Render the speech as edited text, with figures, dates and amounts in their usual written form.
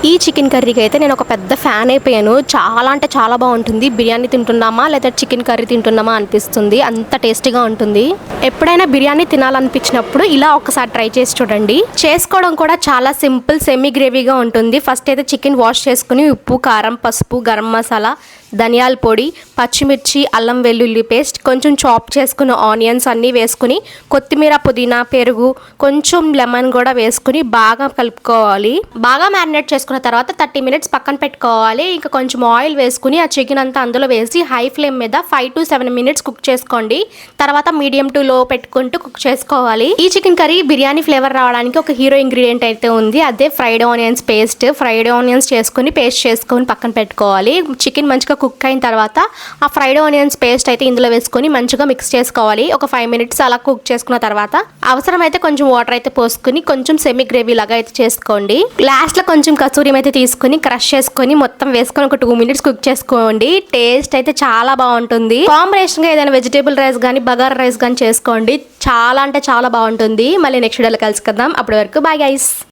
ఈ చికెన్ కర్రీకి అయితే నేను ఒక పెద్ద ఫ్యాన్ అయిపోయాను. చాలా అంటే చాలా బాగుంటుంది. బిర్యానీ తింటున్నామా లేదా చికెన్ కర్రీ తింటున్నామా అనిపిస్తుంది. అంత టేస్టీగా ఉంటుంది. ఎప్పుడైనా బిర్యానీ తినాలనిపించినప్పుడు ఇలా ఒకసారి ట్రై చేసి చూడండి. చేసుకోవడం కూడా చాలా సింపుల్, సెమీ గ్రేవీగా ఉంటుంది. ఫస్ట్ అయితే చికెన్ వాష్ చేసుకుని ఉప్పు, కారం, పసుపు, గరం మసాలా, ధనియాల పొడి, పచ్చిమిర్చి, అల్లం వెల్లుల్లి పేస్ట్, కొంచెం చాప్ చేసుకున్న ఆనియన్స్ అన్నీ వేసుకుని కొత్తిమీర, పుదీనా, పెరుగు, కొంచెం లెమన్ కూడా వేసుకుని బాగా కలుపుకోవాలి. బాగా మ్యారినేట్ చేసుకున్న తర్వాత 30 మినిట్స్ పక్కన పెట్టుకోవాలి. ఇంకా కొంచెం ఆయిల్ వేసుకుని ఆ చికెన్ అంతా అందులో వేసి హై ఫ్లేమ్ మీద 5 to 7 మినిట్స్ కుక్ చేసుకోండి. తర్వాత మీడియం టు లో పెట్టుకుంటూ కుక్ చేసుకోవాలి. ఈ చికెన్ కర్రీ బిర్యానీ ఫ్లేవర్ రావడానికి ఒక హీరో ఇంగ్రీడియంట్ అయితే ఉంది. అదే fried onions paste. Fried onions చేసుకుని పేస్ట్ చేసుకొని పక్కన పెట్టుకోవాలి. చికెన్ మంచిగా కుక్ అయిన తర్వాత ఆ ఫ్రైడ్ ఆనియన్స్ పేస్ట్ అయితే ఇందులో వేసుకొని మంచిగా మిక్స్ చేసుకోవాలి. ఒక 5 మినిట్స్ అలా కుక్ చేసుకున్న తర్వాత అవసరమైతే కొంచెం వాటర్ అయితే పోసుకుని కొంచెం సెమీ గ్రేవీ లాగా అయితే చేసుకోండి. లాస్ట్ లో కొంచెం కసూరి అయితే తీసుకుని క్రష్ చేసుకొని మొత్తం వేసుకొని ఒక 2 మినిట్స్ కుక్ చేసుకోండి. టేస్ట్ అయితే చాలా బాగుంటుంది. కాంబినేషన్ గా ఏదైనా వెజిటేబుల్ రైస్ కానీ బగారా రైస్ కానీ చేసుకోండి. చాలా అంటే చాలా బాగుంటుంది. మళ్ళీ నెక్స్ట్ వీడియోలో కలుసుకుందాం. అప్పటి వరకు బాయ్ గైస్.